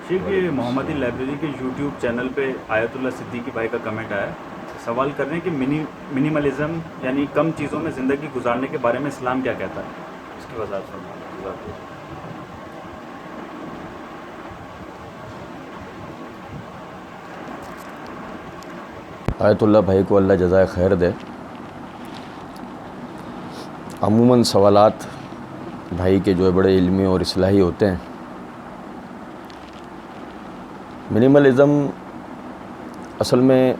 شیخ یہ محمدی لائبریری کے یوٹیوب چینل پہ آیت اللہ صدیقی بھائی کا کمنٹ آیا ہے، سوال کر رہے ہیں کہ منیملزم یعنی کم چیزوں میں زندگی گزارنے کے بارے میں اسلام کیا کہتا ہے، اس کی وضاحت فرمائیں۔ آیت اللہ بھائی کو اللہ جزائے خیر دے۔ عموماً سوالات بھائی کے جو ہے بڑے علمی اور اصلاحی ہوتے ہیں۔ منیملزم اصل میں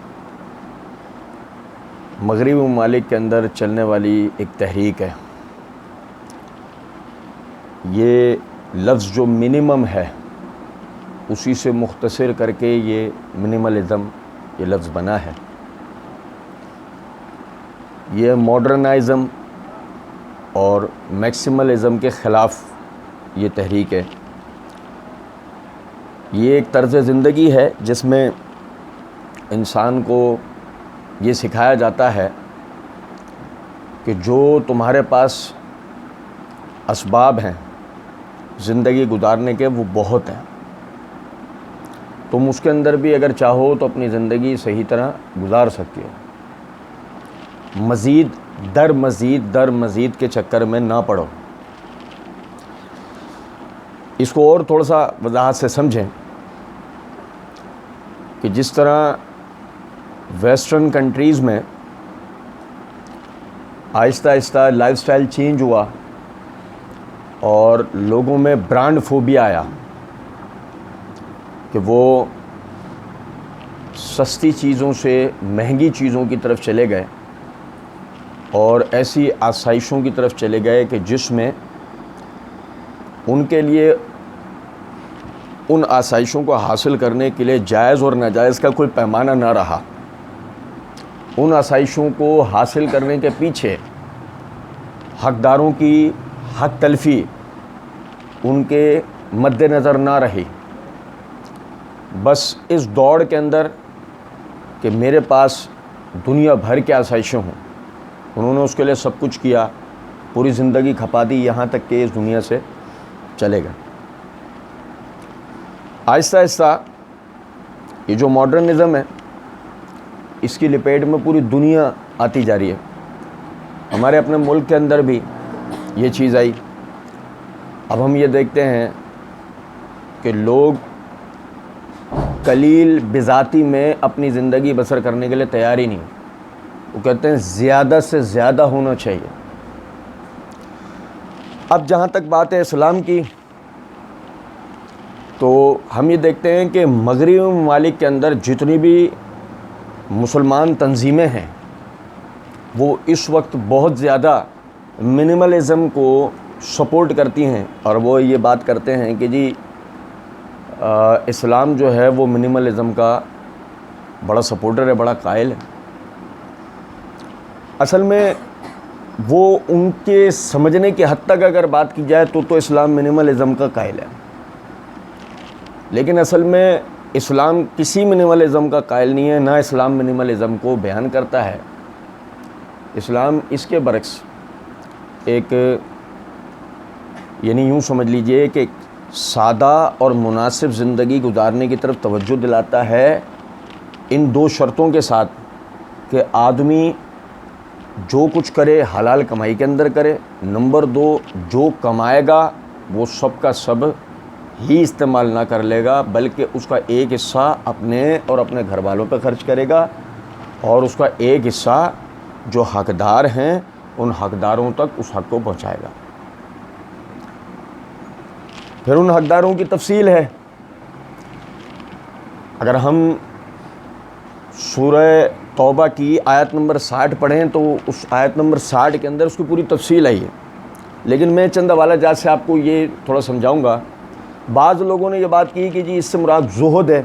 مغربی ممالک کے اندر چلنے والی ایک تحریک ہے۔ یہ لفظ جو منیمم ہے اسی سے مختصر کر کے یہ منیملزم یہ لفظ بنا ہے۔ یہ ماڈرنائزم اور میکسیملزم کے خلاف یہ تحریک ہے۔ یہ ایک طرز زندگی ہے جس میں انسان کو یہ سکھایا جاتا ہے کہ جو تمہارے پاس اسباب ہیں زندگی گزارنے کے وہ بہت ہیں، تم اس کے اندر بھی اگر چاہو تو اپنی زندگی صحیح طرح گزار سکتے ہو، مزید در مزید کے چکر میں نہ پڑو۔ اس کو اور تھوڑا سا وضاحت سے سمجھیں کہ جس طرح ویسٹرن کنٹریز میں آہستہ آہستہ لائف سٹائل چینج ہوا اور لوگوں میں برانڈ فوبیا آیا کہ وہ سستی چیزوں سے مہنگی چیزوں کی طرف چلے گئے اور ایسی آسائشوں کی طرف چلے گئے کہ جس میں ان کے لیے ان آسائشوں کو حاصل کرنے کے لیے جائز اور ناجائز کا کوئی پیمانہ نہ رہا۔ ان آسائشوں کو حاصل کرنے کے پیچھے حقداروں کی حق تلفی ان کے مد نظر نہ رہی۔ بس اس دوڑ کے اندر کہ میرے پاس دنیا بھر کے آسائشیں ہوں، انہوں نے اس کے لیے سب کچھ کیا، پوری زندگی کھپا دی یہاں تک کہ اس دنیا سے چلے گئے۔ آہستہ آہستہ یہ جو ماڈرنزم ہے اس کی لپیٹ میں پوری دنیا آتی جا رہی ہے۔ ہمارے اپنے ملک کے اندر بھی یہ چیز آئی۔ اب ہم یہ دیکھتے ہیں کہ لوگ قلیل بذاتی میں اپنی زندگی بسر کرنے کے لیے تیار ہی نہیں، وہ کہتے ہیں زیادہ سے زیادہ ہونا چاہیے۔ اب جہاں تک بات ہے اسلام کی، تو ہم یہ دیکھتے ہیں کہ مغربی ممالک کے اندر جتنی بھی مسلمان تنظیمیں ہیں وہ اس وقت بہت زیادہ منیملزم کو سپورٹ کرتی ہیں، اور وہ یہ بات کرتے ہیں کہ جی اسلام جو ہے وہ منیملزم کا بڑا سپورٹر ہے، بڑا قائل ہے۔ اصل میں وہ ان کے سمجھنے کی حد تک اگر بات کی جائے تو اسلام منیملزم کا قائل ہے، لیکن اصل میں اسلام کسی منیملزم کا قائل نہیں ہے، نہ اسلام منیملزم کو بیان کرتا ہے۔ اسلام اس کے برعکس ایک یعنی یوں سمجھ لیجئے کہ سادہ اور مناسب زندگی گزارنے کی طرف توجہ دلاتا ہے، ان دو شرطوں کے ساتھ کہ آدمی جو کچھ کرے حلال کمائی کے اندر کرے، نمبر دو جو کمائے گا وہ سب کا سب ہی استعمال نہ کر لے گا بلکہ اس کا ایک حصہ اپنے اور اپنے گھر والوں پہ خرچ کرے گا، اور اس کا ایک حصہ جو حقدار ہیں ان حقداروں تک اس حق کو پہنچائے گا۔ پھر ان حقداروں کی تفصیل ہے۔ اگر ہم سورہ توبہ کی آیت نمبر 60 پڑھیں تو اس آیت نمبر 60 کے اندر اس کی پوری تفصیل آئی ہے، لیکن میں چند حوالہ جات سے آپ کو یہ تھوڑا سمجھاؤں گا۔ بعض لوگوں نے یہ بات کی کہ جی اس سے مراد زہد ہے۔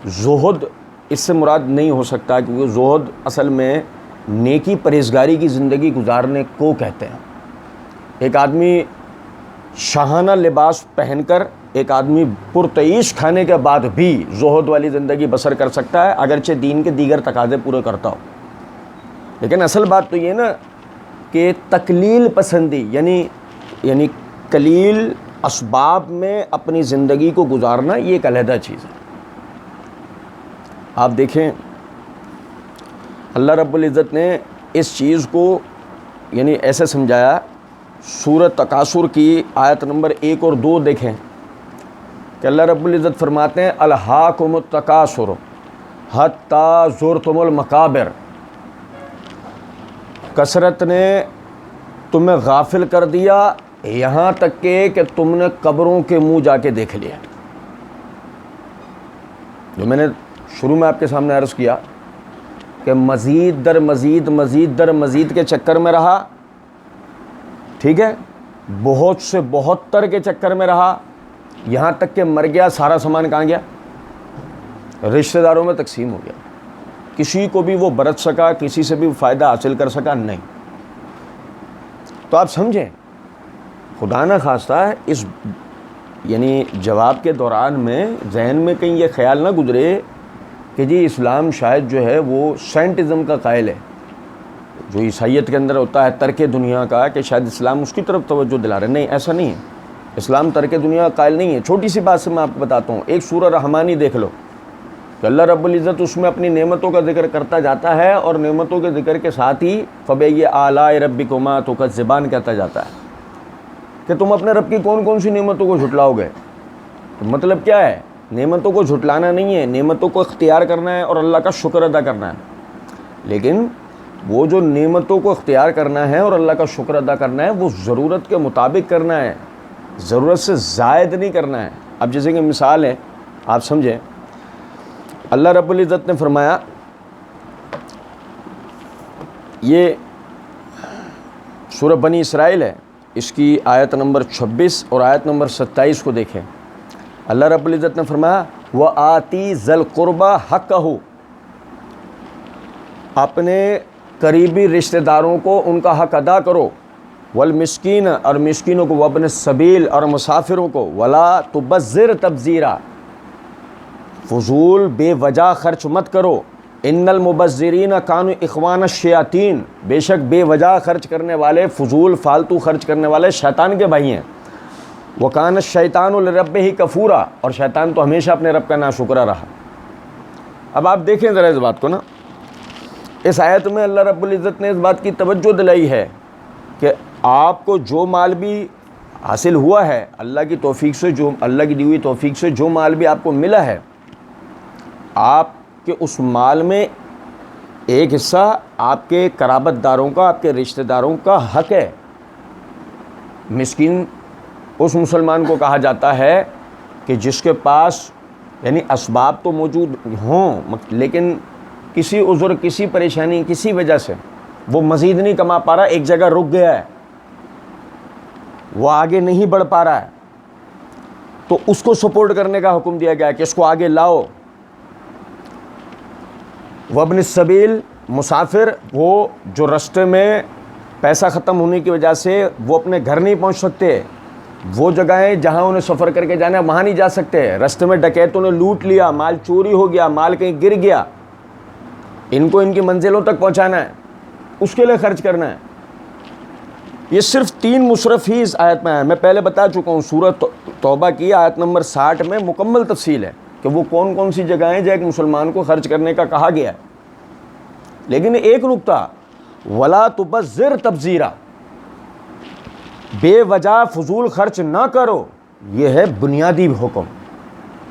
زہد اس سے مراد نہیں ہو سکتا، کیونکہ زہد اصل میں نیکی پرہیزگاری کی زندگی گزارنے کو کہتے ہیں۔ ایک آدمی شاہانہ لباس پہن کر، ایک آدمی پرتعیش کھانے کے بعد بھی زہد والی زندگی بسر کر سکتا ہے، اگرچہ دین کے دیگر تقاضے پورے کرتا ہو۔ لیکن اصل بات تو یہ نا کہ تقلیل پسندی یعنی قلیل اسباب میں اپنی زندگی کو گزارنا یہ ایک علیحدہ چیز ہے. آپ دیکھیں اللہ رب العزت نے اس چیز کو یعنی ایسے سمجھایا. سورۃ تکاثر کی آیت نمبر 1 اور 2 دیکھیں کہ اللہ رب العزت فرماتے ہیں الہاکم التکاثر حتی زرتم المقابر. کثرت نے تمہیں غافل کر دیا یہاں تک کہ تم نے قبروں کے منہ جا کے دیکھ لیا. جو میں نے شروع میں آپ کے سامنے عرض کیا کہ مزید در مزید کے چکر میں رہا, ٹھیک ہے, بہت سے بہت تر کے چکر میں رہا, یہاں تک کہ مر گیا. سارا سامان کہاں گیا؟ رشتہ داروں میں تقسیم ہو گیا. کسی کو بھی وہ برت سکا, کسی سے بھی فائدہ حاصل کر سکا نہیں. تو آپ سمجھیں خدا نہ خواستہ اس یعنی جواب کے دوران میں ذہن میں کہیں یہ خیال نہ گزرے کہ جی اسلام شاید جو ہے وہ سائنٹزم کا قائل ہے, جو عیسائیت کے اندر ہوتا ہے ترک دنیا کا, کہ شاید اسلام اس کی طرف توجہ دلا رہے. نہیں, ایسا نہیں ہے. اسلام ترک دنیا کا قائل نہیں ہے. چھوٹی سی بات سے میں آپ کو بتاتا ہوں. ایک سورہ رحمانی دیکھ لو کہ اللہ رب العزت اس میں اپنی نعمتوں کا ذکر کرتا جاتا ہے اور نعمتوں کے ذکر کے ساتھ ہی فَبِأَيِّ آلَاءِ رَبِّكُمَا تُكَذِّبَانِ کہتا جاتا ہے کہ تم اپنے رب کی کون کون سی نعمتوں کو جھٹلاؤ گے. تو مطلب کیا ہے؟ نعمتوں کو جھٹلانا نہیں ہے, نعمتوں کو اختیار کرنا ہے اور اللہ کا شکر ادا کرنا ہے. لیکن وہ جو نعمتوں کو اختیار کرنا ہے اور اللہ کا شکر ادا کرنا ہے وہ ضرورت کے مطابق کرنا ہے, ضرورت سے زائد نہیں کرنا ہے. اب جیسے کہ مثال ہے, آپ سمجھیں اللہ رب العزت نے فرمایا, یہ سورہ بنی اسرائیل ہے, اس کی آیت نمبر 26 اور آیت نمبر 27 کو دیکھیں. اللہ رب العزت نے فرمایا وَآتِي ذَا الْقُرْبَى حَقَّهُ, اپنے قریبی رشتہ داروں کو ان کا حق ادا کرو. والمسکین, اور مسکینوں کو, وابن السبیل, اور مسافروں کو. ولا تبذر تبذیرا, فضول بے وجہ خرچ مت کرو. ان المبذرین کانوا اخوان الشیاطین, بے شک بے وجہ خرچ کرنے والے, فضول فالتو خرچ کرنے والے شیطان کے بھائی ہیں. وکان الشیطان لربہ کفورا, اور شیطان تو ہمیشہ اپنے رب کا ناشکرا رہا. اب آپ دیکھیں ذرا اس بات کو نا, اس آیت میں اللہ رب العزت نے اس بات کی توجہ دلائی ہے کہ آپ کو جو مال بھی حاصل ہوا ہے اللہ کی توفیق سے, جو اللہ کی دی ہوئی توفیق سے جو مال بھی آپ کو ملا ہے, آپ کے اس مال میں ایک حصہ آپ کے قرابت داروں کا, آپ کے رشتہ داروں کا حق ہے. مسکین اس مسلمان کو کہا جاتا ہے کہ جس کے پاس یعنی اسباب تو موجود ہوں لیکن کسی عذر, کسی پریشانی, کسی وجہ سے وہ مزید نہیں کما پا رہا, ایک جگہ رک گیا ہے, وہ آگے نہیں بڑھ پا رہا ہے, تو اس کو سپورٹ کرنے کا حکم دیا گیا کہ اس کو آگے لاؤ. وابن السبیل, مسافر, وہ جو راستے میں پیسہ ختم ہونے کی وجہ سے وہ اپنے گھر نہیں پہنچ سکتے, وہ جگہیں جہاں انہیں سفر کر کے جانا ہے وہاں نہیں جا سکتے, راستے میں ڈکیتوں نے لوٹ لیا, مال چوری ہو گیا, مال کہیں گر گیا, ان کو ان کی منزلوں تک پہنچانا ہے, اس کے لیے خرچ کرنا ہے. یہ صرف 3 مصرف ہی اس آیت میں ہے. میں پہلے بتا چکا ہوں سورۃ توبہ کی آیت نمبر 60 میں مکمل تفصیل ہے کہ وہ کون کون سی جگہیں جو ایک مسلمان کو خرچ کرنے کا کہا گیا ہے. لیکن ایک نقطہ, ولا تبذر تبذیرا, بے وجہ فضول خرچ نہ کرو, یہ ہے بنیادی حکم.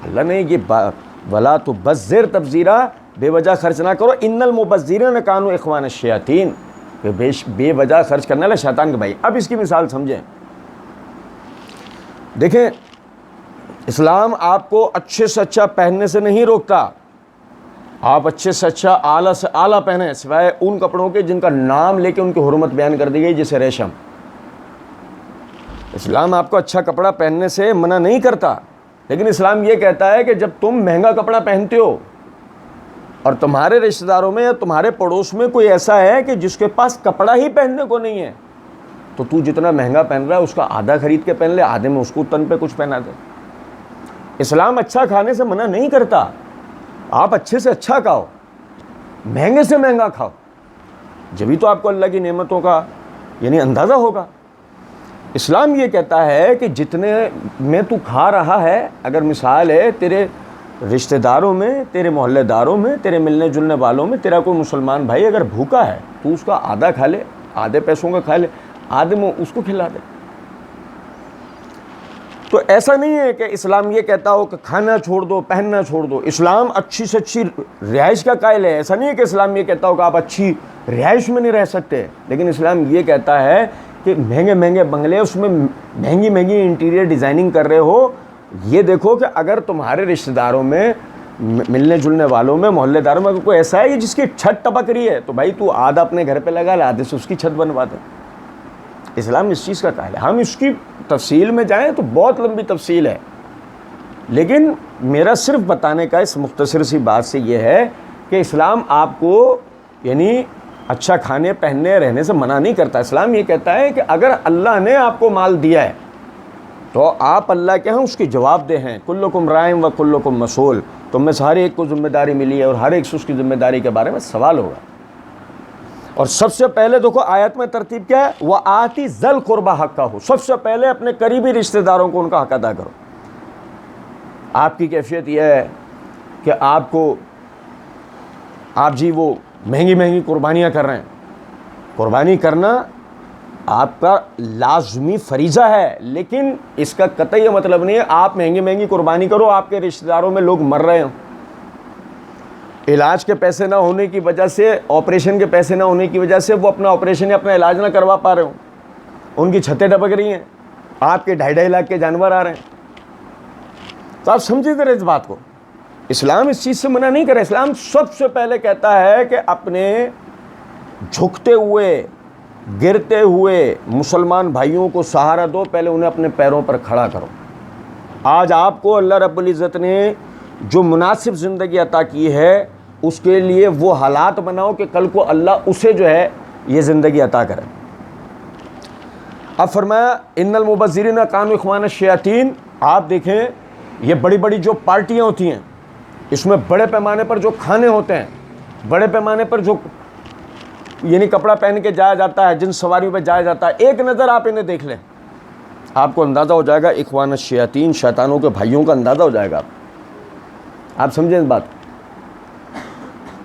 اللہ نے یہ ولا تبذر تبذیرا, بے وجہ خرچ نہ کرو. ان المبذرین کانوا اخوان الشیاطین, کہ بے وجہ خرچ کرنے والے شیطان کے بھائی. اب اس کی مثال سمجھیں. دیکھیں اسلام آپ کو اچھے سے اچھا پہننے سے نہیں روکتا, آپ اچھے سے اچھا اعلیٰ سے اعلیٰ پہنیں سوائے ان کپڑوں کے جن کا نام لے کے ان کی حرمت بیان کر دی گئی, جیسے ریشم. اسلام آپ کو اچھا کپڑا پہننے سے منع نہیں کرتا, لیکن اسلام یہ کہتا ہے کہ جب تم مہنگا کپڑا پہنتے ہو اور تمہارے رشتہ داروں میں یا تمہارے پڑوس میں کوئی ایسا ہے کہ جس کے پاس کپڑا ہی پہننے کو نہیں ہے, تو جتنا مہنگا پہن رہا ہے اس کا آدھا خرید کے پہن لے, آدھے میں اس کو تن پہ کچھ پہنا دے. اسلام اچھا کھانے سے منع نہیں کرتا, آپ اچھے سے اچھا کھاؤ, مہنگے سے مہنگا کھاؤ, جبھی تو آپ کو اللہ کی نعمتوں کا یعنی اندازہ ہوگا. اسلام یہ کہتا ہے کہ جتنے میں تو کھا رہا ہے، اگر مثال ہے تیرے رشتہ داروں میں، تیرے محلے داروں میں، تیرے ملنے جلنے والوں میں تیرا کوئی مسلمان بھائی اگر بھوکا ہے تو اس کا آدھا کھا لے، آدھے پیسوں کا کھا لے، آدھے میں اس کو کھلا دے۔ تو ایسا نہیں ہے کہ اسلام یہ کہتا ہو کہ کھانا چھوڑ دو، پہننا چھوڑ دو۔ اسلام اچھی سے اچھی رہائش کا قائل ہے۔ ایسا نہیں ہے کہ اسلام یہ کہتا ہو کہ آپ اچھی رہائش میں نہیں رہ سکتے، لیکن اسلام یہ کہتا ہے کہ مہنگے مہنگے بنگلے، اس میں مہنگی مہنگی انٹیریئر ڈیزائننگ کر رہے ہو، یہ دیکھو کہ اگر تمہارے رشتہ داروں میں، ملنے جلنے والوں میں، محلے داروں میں اگر کوئی ایسا ہے جس کی چھت ٹپک رہی ہے تو بھائی تو آدھا اپنے گھر پہ لگا لے، آدھے سے اس کی چھت بنوا دے۔ اسلام اس چیز کا قائل ہے۔ ہم اس کی تفصیل میں جائیں تو بہت لمبی تفصیل ہے، لیکن میرا صرف بتانے کا اس مختصر سی بات سے یہ ہے کہ اسلام آپ کو یعنی اچھا کھانے پہننے رہنے سے منع نہیں کرتا۔ اسلام یہ کہتا ہے کہ اگر اللہ نے آپ کو مال دیا ہے تو آپ اللہ کے ہیں اس کی جواب دہ ہیں۔ کلکم رائن و کلکم مسئول، تم میں سے ہر ایک کو ذمہ داری ملی ہے اور ہر ایک سے اس کی ذمہ داری کے بارے میں سوال ہوگا۔ اور سب سے پہلے دیکھو آیت میں ترتیب کیا ہے، وَآتِ ذَی الْقُرْبَى حَقَّهُ، سب سے پہلے اپنے قریبی رشتہ داروں کو ان کا حق ادا کرو۔ آپ کی کیفیت یہ ہے کہ آپ جی وہ مہنگی مہنگی قربانیاں کر رہے ہیں۔ قربانی کرنا آپ کا لازمی فریضہ ہے، لیکن اس کا قطعی یہ مطلب نہیں ہے آپ مہنگی مہنگی قربانی کرو، آپ کے رشتہ داروں میں لوگ مر رہے ہوں، علاج کے پیسے نہ ہونے کی وجہ سے، آپریشن کے پیسے نہ ہونے کی وجہ سے وہ اپنا آپریشن یا اپنا علاج نہ کروا پا رہے ہوں، ان کی چھتیں ڈبک رہی ہیں، آپ کے 2.5 لاکھ کے جانور آ رہے ہیں۔ تو آپ سمجھے ذرا اس بات کو، اسلام اس چیز سے منع نہیں کرے۔ اسلام سب سے پہلے کہتا ہے کہ اپنے جھکتے ہوئے، گرتے ہوئے مسلمان بھائیوں کو سہارا دو، پہلے انہیں اپنے پیروں پر کھڑا کرو۔ آج آپ کو اللہ رب العزت نے جو مناسب زندگی عطا کی ہے اس کے لیے وہ حالات بناؤ کہ کل کو اللہ اسے جو ہے یہ زندگی عطا کرے۔ اب فرمایا ان المبذرین کانوا اخوان الشیاطین۔ آپ دیکھیں یہ بڑی بڑی جو پارٹیاں ہوتی ہیں، اس میں بڑے پیمانے پر جو کھانے ہوتے ہیں، بڑے پیمانے پر جو یعنی کپڑا پہن کے جایا جاتا ہے، جن سواریوں پہ جایا جاتا ہے، ایک نظر آپ انہیں دیکھ لیں، آپ کو اندازہ ہو جائے گا اخوان الشیاطین، شیطانوں کے بھائیوں کا اندازہ ہو جائے گا۔ آپ سمجھیں اس بات،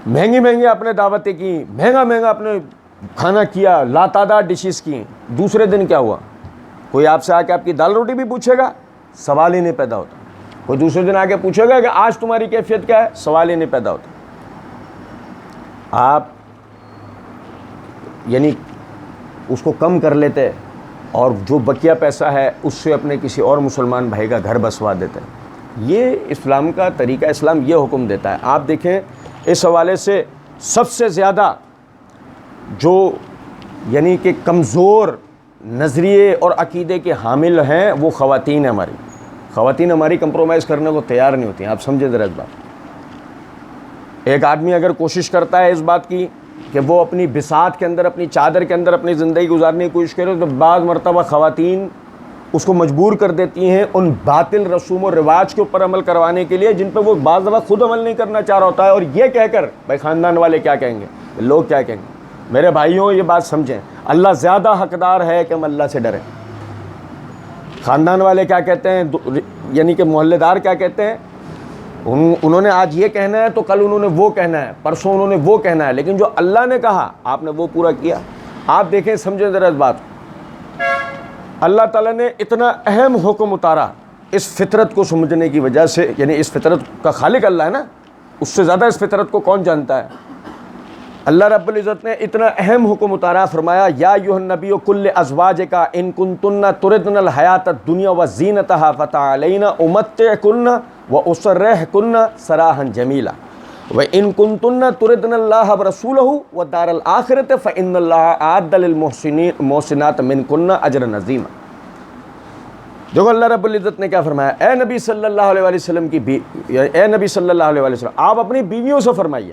مہنگی مہنگی آپ نے دعوتیں کی، مہنگا مہنگا آپ نے کھانا کیا، لاتعداد ڈشز کی، دوسرے دن کیا ہوا؟ کوئی آپ سے آ کے آپ کی دال روٹی بھی پوچھے گا؟ سوال ہی نہیں پیدا ہوتا۔ کوئی دوسرے دن آ کے پوچھے گا کہ آج تمہاری کیفیت کیا ہے؟ سوال ہی نہیں پیدا ہوتا۔ آپ یعنی اس کو کم کر لیتے اور جو بقیہ پیسہ ہے اس سے اپنے کسی اور مسلمان بھائی کا گھر بسوا دیتے۔ یہ اسلام کا طریقہ، اسلام یہ حکم دیتا ہے۔ آپ دیکھیں اس حوالے سے سب سے زیادہ جو یعنی کہ کمزور نظریے اور عقیدے کے حامل ہیں وہ خواتین ہیں۔ خواتین ہماری کمپرومائز کرنے کو تیار نہیں ہوتی ہیں۔ آپ سمجھے ذرا اس بات۔ ایک آدمی اگر کوشش کرتا ہے اس بات کی کہ وہ اپنی بساط کے اندر، اپنی چادر کے اندر اپنی زندگی گزارنے کی کوشش کرے تو بعض مرتبہ خواتین اس کو مجبور کر دیتی ہیں ان باطل رسوم و رواج کے اوپر عمل کروانے کے لیے جن پہ وہ بعض دفعہ خود عمل نہیں کرنا چاہ رہا ہوتا ہے، اور یہ کہہ کر بھائی خاندان والے کیا کہیں گے، لوگ کیا کہیں گے۔ میرے بھائیوں یہ بات سمجھیں، اللہ زیادہ حقدار ہے کہ ہم اللہ سے ڈریں۔ خاندان والے کیا کہتے ہیں، یعنی کہ محلے دار کیا کہتے ہیں، انہوں نے آج یہ کہنا ہے تو کل انہوں نے وہ کہنا ہے، پرسوں انہوں نے وہ کہنا ہے، لیکن جو اللہ نے کہا آپ نے وہ پورا کیا۔ آپ دیکھیں، سمجھیں ذرا اس بات۔ اللہ تعالیٰ نے اتنا اہم حکم اتارا اس فطرت کو سمجھنے کی وجہ سے، یعنی اس فطرت کا خالق اللہ ہے نا، اس سے زیادہ اس فطرت کو کون جانتا ہے۔ اللہ رب العزت نے اتنا اہم حکم اتارا، فرمایا یا ایھا النبی قل لازواجک ان کنتن تردن الحیاۃ الدنیا وزینتها فتعالین امتعکن واسرحکن سراحا جمیلا وان کنتن تردن اللہ ورسولہ والدار الآخرۃ فان اللہ اعد للمحسنات منکن اجرا عظیما۔ دیکھو اللہ رب العزت نے کیا فرمایا، اے نبی صلی اللہ علیہ وسلم اے نبی صلی اللہ علیہ وسلم، آپ اپنی بیویوں سے فرمائیے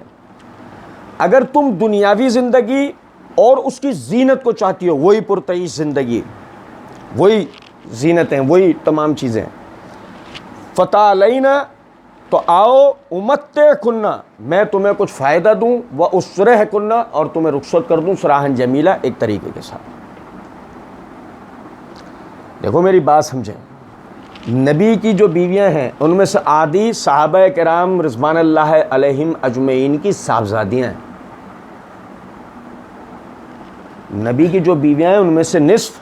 اگر تم دنیاوی زندگی اور اس کی زینت کو چاہتی ہو، وہی پرتعیش زندگی، وہی زینتیں، وہی تمام چیزیں، فتعالینا تو آؤ، امتعکن میں تمہیں کچھ فائدہ دوں، واسرحکن اور تمہیں رخصت کر دوں، سراحا جمیلا ایک طریقے کے ساتھ۔ دیکھو میری بات سمجھیں، نبی کی جو بیویاں ہیں ان میں سے آدھی صحابہ کرام رضوان اللہ علیہم اجمعین کی صاحبزادیاں ہیں۔ نبی کی جو بیویاں ہیں ان میں سے نصف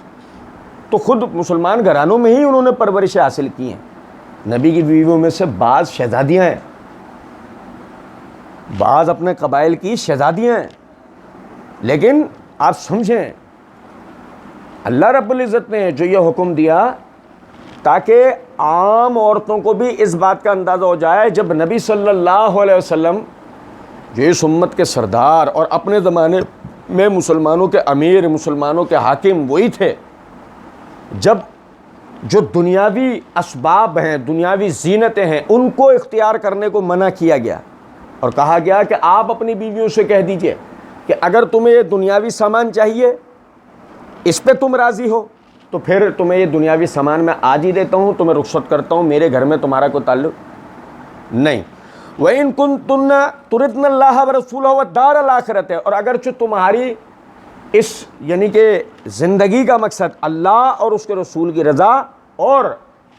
تو خود مسلمان گھرانوں میں ہی انہوں نے پرورش حاصل کی ہیں۔ نبی کی بیویوں میں سے بعض شہزادیاں ہیں، بعض اپنے قبائل کی شہزادیاں ہیں، لیکن آپ سمجھیں اللہ رب العزت نے جو یہ حکم دیا تاکہ عام عورتوں کو بھی اس بات کا اندازہ ہو جائے، جب نبی صلی اللہ علیہ وسلم جو اس امت کے سردار اور اپنے زمانے میں مسلمانوں کے امیر، مسلمانوں کے حاکم وہی تھے، جب جو دنیاوی اسباب ہیں، دنیاوی زینتیں ہیں، ان کو اختیار کرنے کو منع کیا گیا اور کہا گیا کہ آپ اپنی بیویوں سے کہہ دیجئے کہ اگر تمہیں یہ دنیاوی سامان چاہیے، اس پہ تم راضی ہو تو پھر تمہیں یہ دنیاوی سامان میں آج ہی دیتا ہوں، تمہیں رخصت کرتا ہوں، میرے گھر میں تمہارا کوئی تعلق نہیں۔ وَإِن كُنتُنَّ تُرِدْنَ اللَّهَ وَرَسُولَهُ وَالدَّارَ الْآخِرَةَ، اور اگرچہ تمہاری اس یعنی کہ زندگی کا مقصد اللہ اور اس کے رسول کی رضا اور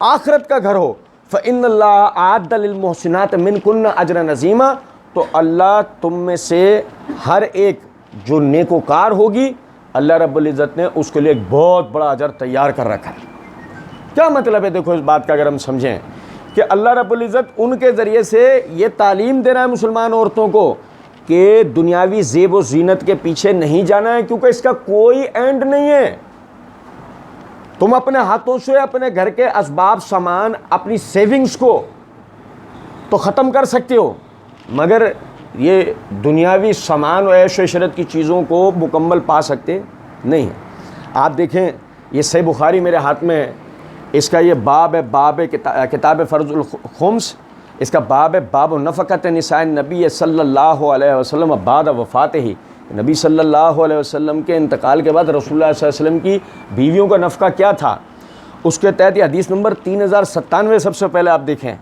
آخرت کا گھر ہو، فَإِنَّ اللَّهَ أَعَدَّ لِلْمُحْسِنَاتِ مِنْكُنَّ أَجْرًا عَظِيمًا، تو اللہ تم میں سے ہر ایک جو نیکوکار ہوگی اللہ رب العزت نے اس کے لیے ایک بہت بڑا اجر تیار کر رکھا ہے۔ کیا مطلب ہے دیکھو اس بات کا، اگر ہم سمجھیں کہ اللہ رب العزت ان کے ذریعے سے یہ تعلیم دے رہا ہے مسلمان عورتوں کو کہ دنیاوی زیب و زینت کے پیچھے نہیں جانا ہے، کیونکہ اس کا کوئی اینڈ نہیں ہے۔ تم اپنے ہاتھوں سے اپنے گھر کے اسباب سامان، اپنی سیونگز کو تو ختم کر سکتے ہو، مگر یہ دنیاوی سامان و عیش و عشرت کی چیزوں کو مکمل پا سکتے نہیں ہیں۔ آپ دیکھیں یہ صحیح بخاری میرے ہاتھ میں ہے، اس کا یہ باب ہے، باب کتاب فرض الخمس، اس کا باب ہے باب نفقت نساء نبی صلی اللہ علیہ وسلم بعد وفاتہ، نبی صلی اللہ علیہ وسلم کے انتقال کے بعد رسول اللہ صلی اللہ علیہ وسلم کی بیویوں کا نفقہ کیا تھا، اس کے تحت یہ حدیث نمبر 3097 سب سے پہلے آپ دیکھیں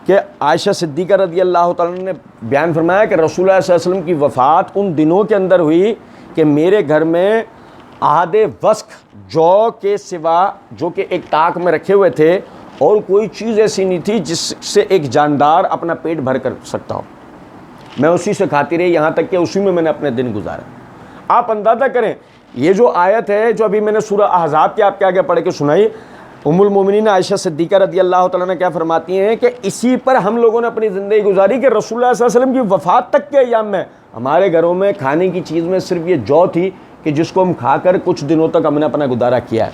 کہ عائشہ صدیقہ رضی اللہ تعالیٰ نے بیان فرمایا کہ رسول اللہ صلی اللہ علیہ وسلم کی وفات ان دنوں کے اندر ہوئی کہ میرے گھر میں آدھے وسق جو کے سوا، جو کہ ایک تاک میں رکھے ہوئے تھے، اور کوئی چیز ایسی نہیں تھی جس سے ایک جاندار اپنا پیٹ بھر کر سکتا ہو۔ میں اسی سے کھاتی رہی، یہاں تک کہ اسی میں نے اپنے دن گزارے۔ آپ اندازہ کریں یہ جو آیت ہے جو ابھی میں نے سورہ احزاب کے آپ کے آگے پڑھ کے سنائی، ام المومنین عائشہ صدیقہ رضی اللہ تعالیٰ نے کیا فرماتی ہیں کہ اسی پر ہم لوگوں نے اپنی زندگی گزاری کہ رسول اللہ صلی اللہ علیہ وسلم کی وفات تک کے ایام میں ہمارے گھروں میں کھانے کی چیز میں صرف یہ جو تھی کہ جس کو ہم کھا کر کچھ دنوں تک ہم نے اپنا گزارا کیا ہے۔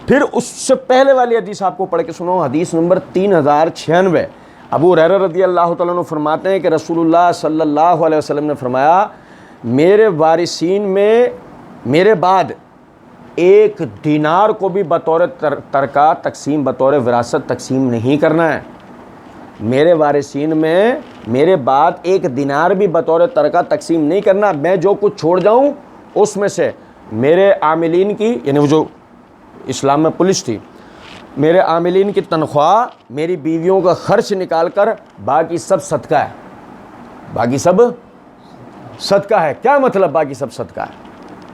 پھر اس سے پہلے والی حدیث آپ کو پڑھ کے سناؤں، حدیث نمبر 3096، ابو ہریرہ رضی اللہ تعالیٰ عنہ فرماتے ہیں کہ رسول اللہ صلی اللہ علیہ وسلم نے فرمایا میرے وارثین میں میرے بعد ایک دینار کو بھی بطور ترکہ تقسیم، بطور وراثت تقسیم نہیں کرنا ہے۔ میرے وارثین میں میرے بعد ایک دینار بھی بطور ترکہ تقسیم نہیں کرنا، میں جو کچھ چھوڑ جاؤں اس میں سے میرے عاملین کی، یعنی وہ جو اسلام میں پولیس تھی، میرے عاملین کی تنخواہ، میری بیویوں کا خرچ نکال کر باقی سب صدقہ ہے، باقی سب صدقہ ہے۔ کیا مطلب باقی سب صدقہ ہے؟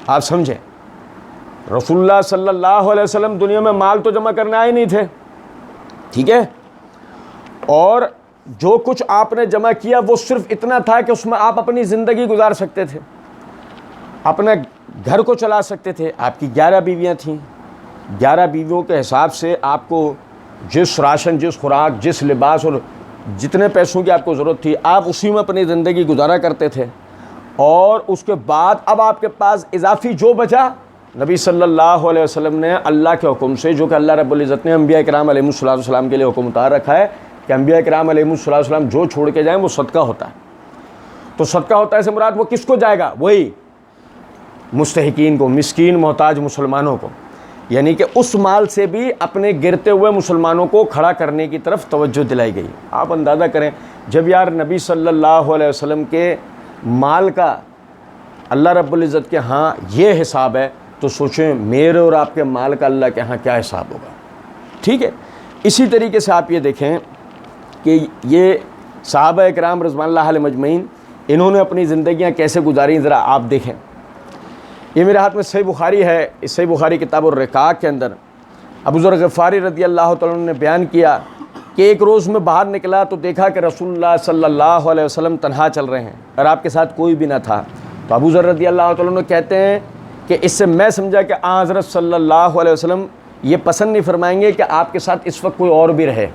آپ سمجھیں، رسول اللہ صلی اللہ علیہ وسلم دنیا میں مال تو جمع کرنے آئے نہیں تھے، ٹھیک ہے، اور جو کچھ آپ نے جمع کیا وہ صرف اتنا تھا کہ اس میں آپ اپنی زندگی گزار سکتے تھے، اپنے گھر کو چلا سکتے تھے۔ آپ کی 11 بیویاں تھیں، 11 بیویوں کے حساب سے آپ کو جس راشن، جس خوراک، جس لباس اور جتنے پیسوں کی آپ کو ضرورت تھی آپ اسی میں اپنی زندگی گزارا کرتے تھے، اور اس کے بعد اب آپ کے پاس اضافی جو بچا نبی صلی اللہ علیہ وسلم نے اللہ کے حکم سے، جو کہ اللہ رب العزت نے انبیاء کرام علیہ السلام کے لیے حکم اتار رکھا ہے کہ انبیاء کرام علیہ السلام جو چھوڑ کے جائیں وہ صدقہ ہوتا ہے۔ تو صدقہ ہوتا ہے سے مراد وہ کس کو جائے گا؟ وہی مستحقین کو، مسکین محتاج مسلمانوں کو، یعنی کہ اس مال سے بھی اپنے گرتے ہوئے مسلمانوں کو کھڑا کرنے کی طرف توجہ دلائی گئی۔ آپ اندازہ کریں جب یار نبی صلی اللہ علیہ وسلم کے مال کا اللہ رب العزت کے ہاں یہ حساب ہے، تو سوچیں میرے اور آپ کے مال کا اللہ کے ہاں کیا حساب ہوگا، ٹھیک ہے۔ اسی طریقے سے آپ یہ دیکھیں کہ یہ صحابہ کرام رضوان اللہ علیہ مجمعین انہوں نے اپنی زندگیاں کیسے گزاری، ذرا آپ دیکھیں۔ یہ میرے ہاتھ میں صحیح بخاری ہے، اس صحیح بخاری کتاب الرقاق کے اندر ابو ذر غفاری رضی اللہ تعالیٰ عنہ نے بیان کیا کہ ایک روز میں باہر نکلا تو دیکھا کہ رسول اللہ صلی اللہ علیہ وسلم تنہا چل رہے ہیں اور آپ کے ساتھ کوئی بھی نہ تھا. تو ابو ذر رضی اللہ تعالیٰ عنہ کہتے ہیں کہ اس سے میں سمجھا کہ حضرت صلی اللہ علیہ وسلم یہ پسند نہیں فرمائیں گے کہ آپ کے ساتھ اس وقت کوئی اور بھی رہے،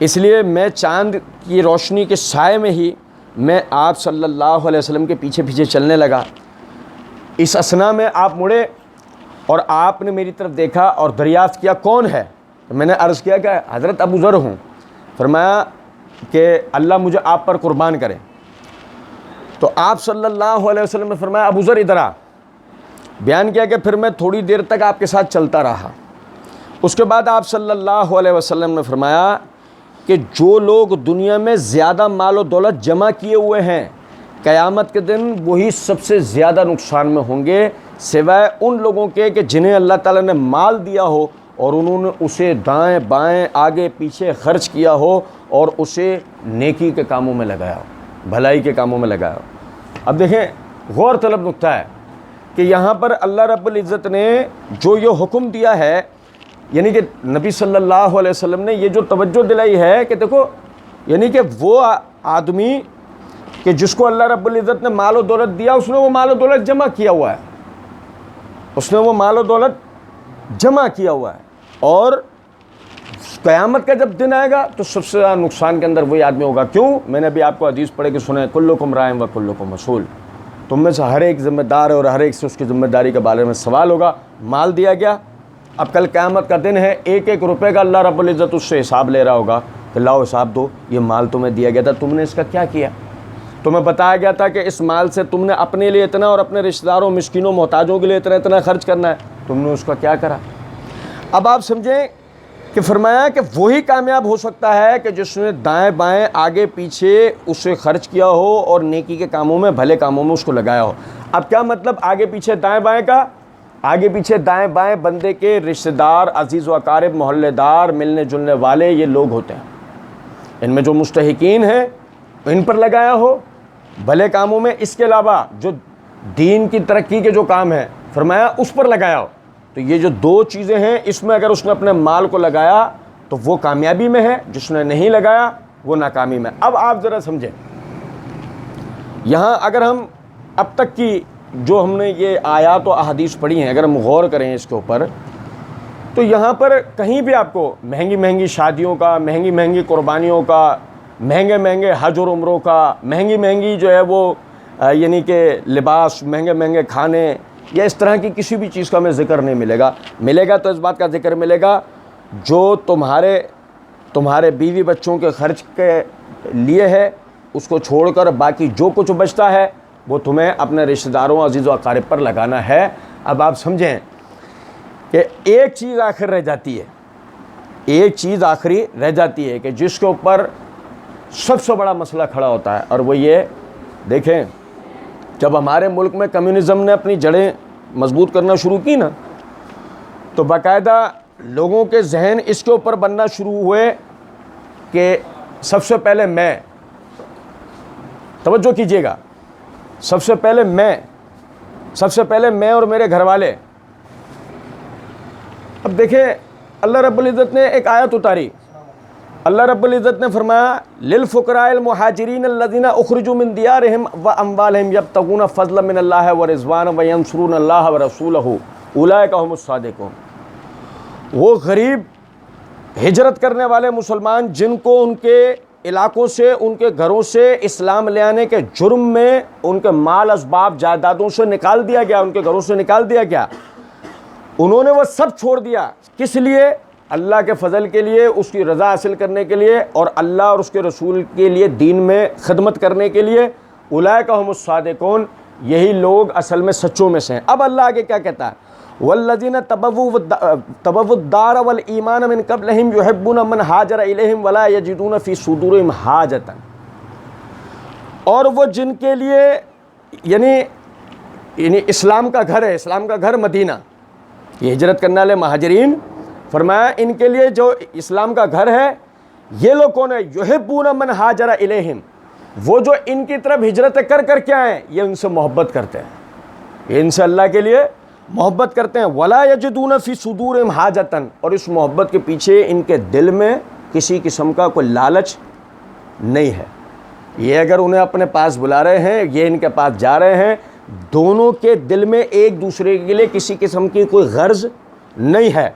اس لیے میں چاند کی روشنی کے سائے میں ہی میں آپ صلی اللہ علیہ وسلم کے پیچھے پیچھے چلنے لگا. اس اثنا میں آپ مڑے اور آپ نے میری طرف دیکھا اور دریافت کیا کون ہے؟ تو میں نے عرض کیا کہ حضرت ابو ذر ہوں. فرمایا کہ اللہ مجھے آپ پر قربان کرے. تو آپ صلی اللہ علیہ وسلم نے فرمایا ابو ذر ادھر آ. بیان کیا کہ پھر میں تھوڑی دیر تک آپ کے ساتھ چلتا رہا. اس کے بعد آپ صلی اللہ علیہ وسلم نے فرمایا کہ جو لوگ دنیا میں زیادہ مال و دولت جمع کیے ہوئے ہیں قیامت کے دن وہی سب سے زیادہ نقصان میں ہوں گے، سوائے ان لوگوں کے کہ جنہیں اللہ تعالیٰ نے مال دیا ہو اور انہوں نے اسے دائیں بائیں آگے پیچھے خرچ کیا ہو اور اسے نیکی کے کاموں میں لگایا ہو، بھلائی کے کاموں میں لگایا ہو. اب دیکھیں غور طلب نکتہ ہے کہ یہاں پر اللہ رب العزت نے جو یہ حکم دیا ہے، یعنی کہ نبی صلی اللہ علیہ وسلم نے یہ جو توجہ دلائی ہے کہ دیکھو، یعنی کہ وہ آدمی کہ جس کو اللہ رب العزت نے مال و دولت دیا، اس نے وہ مال و دولت جمع کیا ہوا ہے، اس نے وہ مال و دولت جمع کیا ہوا ہے، اور قیامت کا جب دن آئے گا تو سب سے زیادہ نقصان کے اندر وہی آدمی ہوگا. کیوں؟ میں نے ابھی آپ کو حدیث پڑھ کے سنے، کلکم رائع و کلکم مسئول. تم میں سے ہر ایک ذمہ دار ہے اور ہر ایک سے اس کی ذمہ داری کے بارے میں سوال ہوگا. مال دیا گیا، اب کل قیامت کا دن ہے، ایک ایک روپے کا اللہ رب العزت اس سے حساب لے رہا ہوگا کہ لاؤ حساب دو، یہ مال تمہیں دیا گیا تھا، تم نے اس کا کیا کیا؟ تمہیں بتایا گیا تھا کہ اس مال سے تم نے اپنے لیے اتنا اور اپنے رشتہ داروں مسکینوں محتاجوں کے لیے اتنا خرچ کرنا ہے، تم نے اس کا کیا کرا؟ اب آپ سمجھیں کہ فرمایا کہ وہی کامیاب ہو سکتا ہے کہ جس نے دائیں بائیں آگے پیچھے اسے خرچ کیا ہو اور نیکی کے کاموں میں بھلے کاموں میں اس کو لگایا ہو. اب کیا مطلب آگے پیچھے دائیں بائیں کا؟ آگے پیچھے دائیں بائیں بندے کے رشتہ دار، عزیز و اقارب، محلے دار، ملنے جلنے والے یہ لوگ ہوتے ہیں. ان میں جو مستحقین ہیں ان پر لگایا ہو بھلے کاموں میں، اس کے علاوہ جو دین کی ترقی کے جو کام ہیں فرمایا اس پر لگایا ہو. تو یہ جو دو چیزیں ہیں اس میں اگر اس نے اپنے مال کو لگایا تو وہ کامیابی میں ہے، جس نے نہیں لگایا وہ ناکامی میں. اب آپ ذرا سمجھیں، یہاں اگر ہم اب تک کی جو ہم نے یہ آیات و احادیث پڑھی ہیں اگر ہم غور کریں اس کے اوپر، تو یہاں پر کہیں بھی آپ کو مہنگی مہنگی شادیوں کا، مہنگی مہنگی قربانیوں کا، مہنگے مہنگے حج اور عمروں کا، مہنگی مہنگی جو ہے وہ یعنی کہ لباس، مہنگے مہنگے کھانے یا اس طرح کی کسی بھی چیز کا ہمیں ذکر نہیں ملے گا. ملے گا تو اس بات کا ذکر ملے گا جو تمہارے بیوی بچوں کے خرچ کے لیے ہے، اس کو چھوڑ کر باقی جو کچھ بچتا ہے وہ تمہیں اپنے رشتہ داروں، عزیز و اقارب پر لگانا ہے. اب آپ سمجھیں کہ ایک چیز آخر رہ جاتی ہے، ایک چیز آخری رہ جاتی ہے کہ جس کے اوپر سب سے بڑا مسئلہ کھڑا ہوتا ہے، اور وہ یہ دیکھیں جب ہمارے ملک میں کمیونزم نے اپنی جڑیں مضبوط کرنا شروع کی نا، تو باقاعدہ لوگوں کے ذہن اس کے اوپر بننا شروع ہوئے کہ سب سے پہلے میں، توجہ کیجئے گا، سب سے پہلے میں اور میرے گھر والے. اب دیکھیں اللہ رب العزت نے ایک آیت اتاری. اللہ رب العزت نے فرمایا للفقراء المہاجرین الذین اخرجوا من دیارہم واموالہم یبتغون فضلا من اللہ ورضوانا وینصرون اللہ ورسولہ اولئک هم الصادقون. وہ غریب ہجرت کرنے والے مسلمان جن کو ان کے علاقوں سے، ان کے گھروں سے اسلام لے آنے کے جرم میں ان کے مال اسباب جائیدادوں سے نکال دیا گیا، ان کے گھروں سے نکال دیا گیا، انہوں نے وہ سب چھوڑ دیا. کس لیے؟ اللہ کے فضل کے لیے، اس کی رضا حاصل کرنے کے لیے اور اللہ اور اس کے رسول کے لیے دین میں خدمت کرنے کے لیے. اولئک هم الصادقون، یہی لوگ اصل میں سچوں میں سے ہیں. اب اللہ آگے کیا کہتا ہے؟ والذین تبوؤا الدار والایمان من قبلہم یحبون من ہاجر الیہم ولا یجدون فی صدورہم حاجۃ. اور وہ جن کے لیے یعنی اسلام کا گھر ہے، اسلام کا گھر مدینہ، یہ ہجرت کرنے والے مہاجرین، فرمایا ان کے لیے جو اسلام کا گھر ہے یہ لوگ کون ہے؟ یحبون من ہاجر الیہم، وہ جو ان کی طرف ہجرت کر کے آئیں یہ ان سے محبت کرتے ہیں، یہ ان سے اللہ کے لیے محبت کرتے ہیں. ولا یجدون فی صدورہم حاجۃ, اور اس محبت کے پیچھے ان کے دل میں کسی قسم کا کوئی لالچ نہیں ہے. یہ اگر انہیں اپنے پاس بلا رہے ہیں, یہ ان کے پاس جا رہے ہیں, دونوں کے دل میں ایک دوسرے کے لیے کسی قسم کی کوئی غرض نہیں ہے.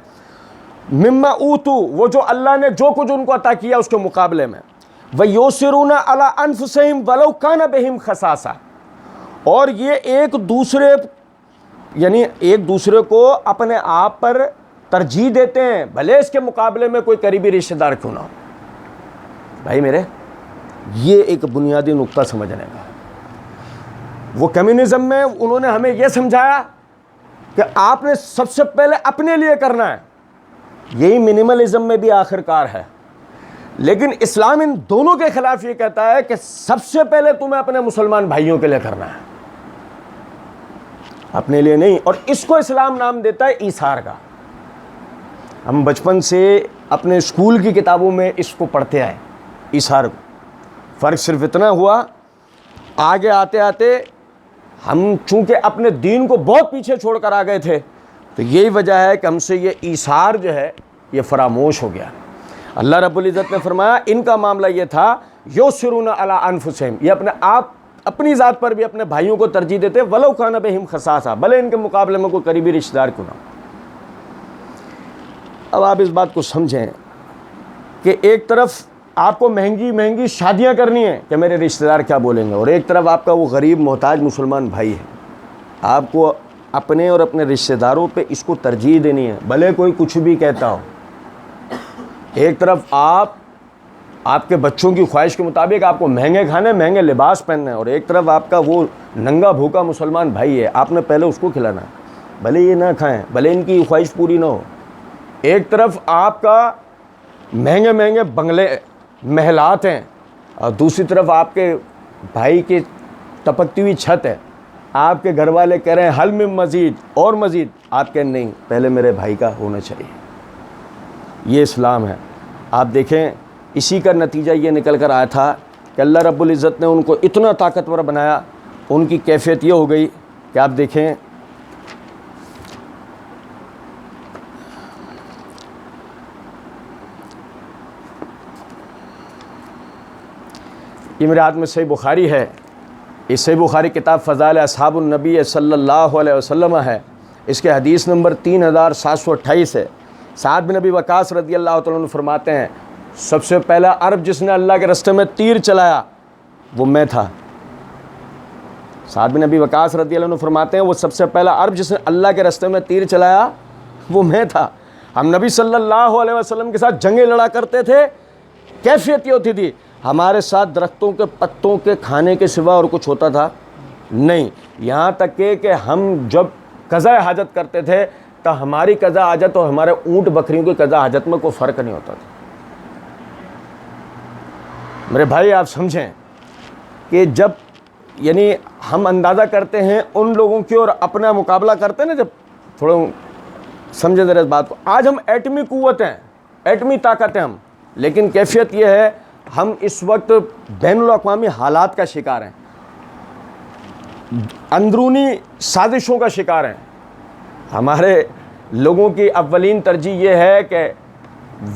مما اوتو, وہ جو اللہ نے جو کچھ ان کو عطا کیا اس کے مقابلے میں. وَيُؤْثِرُونَ عَلَىٰ أَنفُسِهِمْ وَلَوْ كَانَ بِهِمْ خَصَاصَةٌ, اور یہ ایک دوسرے کو اپنے آپ پر ترجیح دیتے ہیں بھلے اس کے مقابلے میں کوئی قریبی رشتہ دار کیوں نہ ہو. بھائی میرے, یہ ایک بنیادی نقطہ سمجھنے کا. وہ کمیونزم میں انہوں نے ہمیں یہ سمجھایا کہ آپ نے سب سے پہلے اپنے لیے کرنا ہے. یہی منیملزم میں بھی آخر کار ہے. لیکن اسلام ان دونوں کے خلاف یہ کہتا ہے کہ سب سے پہلے تمہیں اپنے مسلمان بھائیوں کے لیے کرنا ہے, اپنے لیے نہیں. اور اس کو اسلام نام دیتا ہے ایثار کا. ہم بچپن سے اپنے اسکول کی کتابوں میں اس کو پڑھتے آئے, ایثار کو. فرق صرف اتنا ہوا آگے آتے آتے ہم چونکہ اپنے دین کو بہت پیچھے چھوڑ کر آ گئے تھے, تو یہی وجہ ہے کہ ہم سے یہ ایثار جو ہے یہ فراموش ہو گیا. اللہ رب العزت نے فرمایا ان کا معاملہ یہ تھا یؤثرون علی انفسہم, یہ اپنے آپ اپنی ذات پر بھی اپنے بھائیوں کو ترجیح دیتے ولو کان بہم خصاصہ, بھلے ان کے مقابلے میں کوئی قریبی رشتہ دار کیوں نہ ہو. اب آپ اس بات کو سمجھیں کہ ایک طرف آپ کو مہنگی مہنگی شادیاں کرنی ہیں کہ میرے رشتہ دار کیا بولیں گے, اور ایک طرف آپ کا وہ غریب محتاج مسلمان بھائی ہے. آپ کو اپنے اور اپنے رشتہ داروں پہ اس کو ترجیح دینی ہے بھلے کوئی کچھ بھی کہتا ہو. ایک طرف آپ کے بچوں کی خواہش کے مطابق آپ کو مہنگے کھانے مہنگے لباس پہننے ہیں, اور ایک طرف آپ کا وہ ننگا بھوکا مسلمان بھائی ہے, آپ نے پہلے اس کو کھلانا ہے بھلے یہ نہ کھائیں, بھلے ان کی خواہش پوری نہ ہو. ایک طرف آپ کا مہنگے مہنگے بنگلے محلات ہیں, اور دوسری طرف آپ کے بھائی کی ٹپکتی ہوئی چھت ہے. آپ کے گھر والے کہہ رہے ہیں حل میں مزید اور مزید, آپ کہیں نہیں پہلے میرے بھائی کا ہونا چاہیے. یہ اسلام ہے. آپ دیکھیں اسی کا نتیجہ یہ نکل کر آیا تھا کہ اللہ رب العزت نے ان کو اتنا طاقتور بنایا, ان کی کیفیت یہ ہو گئی کہ آپ دیکھیں یہ میرے ہاتھ میں صحیح بخاری ہے. اس صحیح بخاری کتاب فضائل اصحاب النبی صلی اللہ علیہ وسلم ہے. اس کے حدیث نمبر 3728 ہے. سعد بن ابی وقاص رضی اللہ تعالیٰ عنہ فرماتے ہیں سب سے پہلا عرب جس نے اللہ کے راستے میں تیر چلایا وہ میں تھا. سعد بن ابی وقاص رضی اللہ عنہ فرماتے ہیں وہ سب سے پہلا عرب جس نے اللہ کے راستے میں تیر چلایا وہ میں تھا. ہم نبی صلی اللہ علیہ وسلم کے ساتھ جنگیں لڑا کرتے تھے. کیفیت یہ ہوتی تھی ہمارے ساتھ درختوں کے پتوں کے کھانے کے سوا اور کچھ ہوتا تھا نہیں. یہاں تک کہ ہم جب قضاء حاجت کرتے تھے تو ہماری قضاء حاجت اور ہمارے اونٹ بکریوں کی قضاء حاجت میں کوئی فرق نہیں ہوتا تھا. میرے بھائی آپ سمجھیں کہ جب یعنی ہم اندازہ کرتے ہیں ان لوگوں کی اور اپنا مقابلہ کرتے ہیں نا, جب تھوڑا سمجھیں ذرا اس بات کو. آج ہم ایٹمی قوت ہیں, ایٹمی طاقت ہیں ہم, لیکن کیفیت یہ ہے ہم اس وقت بین الاقوامی حالات کا شکار ہیں, اندرونی سازشوں کا شکار ہیں. ہمارے لوگوں کی اولین ترجیح یہ ہے کہ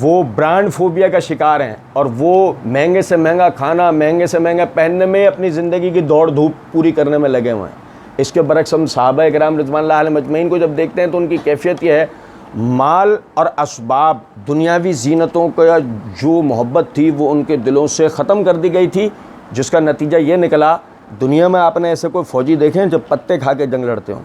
وہ برانڈ فوبیا کا شکار ہیں اور وہ مہنگے سے مہنگا کھانا مہنگے سے مہنگا پہننے میں اپنی زندگی کی دوڑ دھوپ پوری کرنے میں لگے ہوئے ہیں. اس کے برعکس ہم صحابہ کرام رضوان اللہ علیہم اجمعین کو جب دیکھتے ہیں تو ان کی کیفیت یہ ہے مال اور اسباب دنیاوی زینتوں کا جو محبت تھی وہ ان کے دلوں سے ختم کر دی گئی تھی, جس کا نتیجہ یہ نکلا دنیا میں آپ نے ایسے کوئی فوجی دیکھیں جو پتے کھا کے جنگ لڑتے ہوں.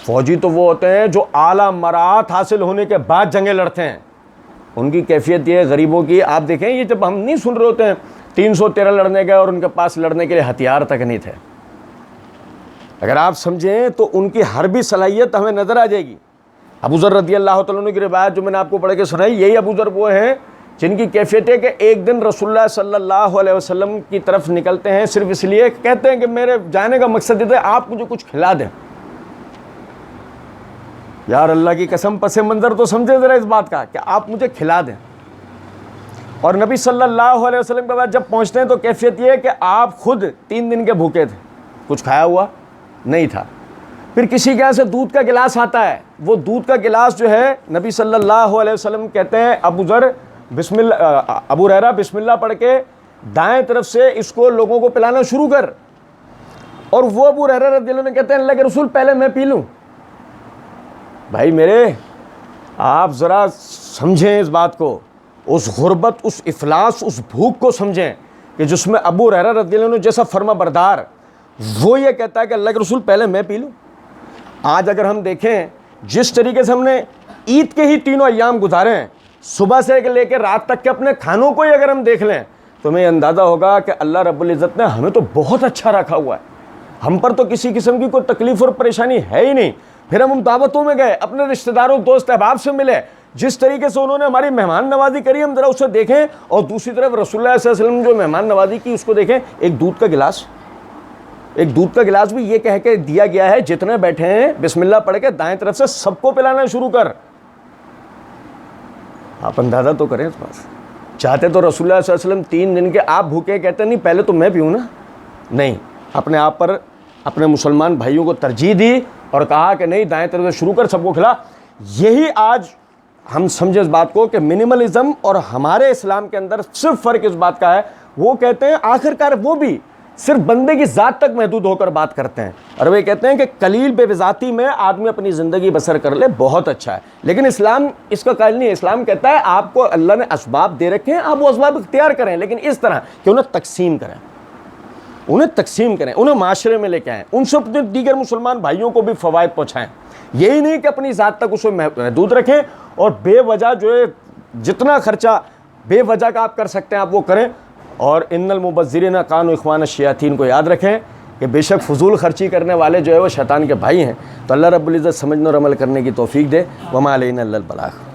فوجی تو وہ ہوتے ہیں جو اعلیٰ مراعات حاصل ہونے کے بعد جنگیں لڑتے ہیں. ان کی کیفیت یہ غریبوں کی آپ دیکھیں, یہ جب ہم نہیں سن رہے ہوتے ہیں 313 لڑنے گئے اور ان کے پاس لڑنے کے لیے ہتھیار تک نہیں تھے. اگر آپ سمجھیں تو ان کی حربی صلاحیت ہمیں نظر آ جائے گی. ابو ذر رضی اللہ تعالیٰ عنہ کی روایت جو میں نے آپ کو پڑھ کے سنائی, یہی ابو ذر وہ ہیں جن کی کیفیت ہے کہ ایک دن رسول اللہ صلی اللہ علیہ وسلم کی طرف نکلتے ہیں صرف اس لیے کہتے ہیں کہ میرے جانے کا مقصد یہ ہے آپ مجھے کچھ کھلا دیں. یار اللہ کی قسم پس منظر تو سمجھے ذرا اس بات کا کہ آپ مجھے کھلا دیں. اور نبی صلی اللہ علیہ وسلم کے بعد جب پہنچتے ہیں تو کیفیت یہ ہے کہ آپ خود 3 دن کے بھوکے تھے, کچھ کھایا ہوا نہیں تھا. پھر کسی کے یہاں سے دودھ کا گلاس آتا ہے, وہ دودھ کا گلاس جو ہے نبی صلی اللہ علیہ وسلم کہتے ہیں ابو ہریرہ بسم اللہ پڑھ کے دائیں طرف سے اس کو لوگوں کو پلانا شروع کر. اور وہ ابو ہریرہ رضی اللہ عنہ کہتے ہیں اللہ کے رسول پہلے میں پی لوں. بھائی میرے, آپ ذرا سمجھیں اس بات کو, اس غربت, اس افلاس, اس بھوک کو سمجھیں کہ جس میں ابو ہریرہ رضی اللہ عنہ جیسا فرما بردار وہ یہ کہتا ہے کہ اللہ کے رسول پہلے میں پی لوں. آج اگر ہم دیکھیں جس طریقے سے ہم نے عید کے ہی تینوں ایام گزارے ہیں, صبح سے لے کے رات تک کے اپنے کھانوں کو ہی اگر ہم دیکھ لیں تو ہمیں اندازہ ہوگا کہ اللہ رب العزت نے ہمیں تو بہت اچھا رکھا ہوا ہے. ہم پر تو کسی قسم کی کوئی تکلیف اور پریشانی ہے ہی نہیں. پھر ہم دعوتوں میں گئے, اپنے رشتہ داروں دوست احباب سے ملے, جس طریقے سے انہوں نے ہماری مہمان نوازی کری ہم ذرا اسے دیکھیں, اور دوسری طرف رسول اللہ صلی اللہ علیہ وسلم جو مہمان نوازی کی اس کو دیکھیں. ایک دودھ کا گلاس بھی یہ کہہ کے دیا گیا ہے جتنے بیٹھے ہیں بسم اللہ پڑھ کے دائیں طرف سے سب کو پلانا شروع کر. آپ اندازہ تو کریں اس بات. چاہتے تو رسول اللہ صلی اللہ علیہ وسلم 3 دن کے آپ بھوکے, کہتے نہیں پہلے تو میں پیوں نا, نہیں, اپنے آپ پر اپنے مسلمان بھائیوں کو ترجیح دی اور کہا کہ نہیں دائیں طرف سے شروع کر سب کو کھلا. یہی آج ہم سمجھے اس بات کو کہ منیملزم اور ہمارے اسلام کے اندر صرف فرق اس بات کا ہے, وہ کہتے ہیں آخرکار وہ بھی صرف بندے کی ذات تک محدود ہو کر بات کرتے ہیں, اور وہ کہتے ہیں کہ قلیل بے بذاتی میں آدمی اپنی زندگی بسر کر لے بہت اچھا ہے. لیکن اسلام اس کا قائل نہیں ہے. اسلام کہتا ہے آپ کو اللہ نے اسباب دے رکھے ہیں, آپ وہ اسباب اختیار کریں, لیکن اس طرح کہ انہیں تقسیم کریں, انہیں معاشرے میں لے کے آئیں, ان سے اپنے دیگر مسلمان بھائیوں کو بھی فوائد پہنچائیں. یہی نہیں کہ اپنی ذات تک اسے محدود رکھیں اور بے وجہ جو ہے جتنا خرچہ بے وجہ کا آپ کر سکتے ہیں آپ وہ کریں. اور ان المبذرین کانوا اخوان الشیاطین کو یاد رکھیں کہ بے شک فضول خرچی کرنے والے جو ہے وہ شیطان کے بھائی ہیں. تو اللہ رب العزت سمجھنے اور عمل کرنے کی توفیق دے. وما علینا الا البلاغ.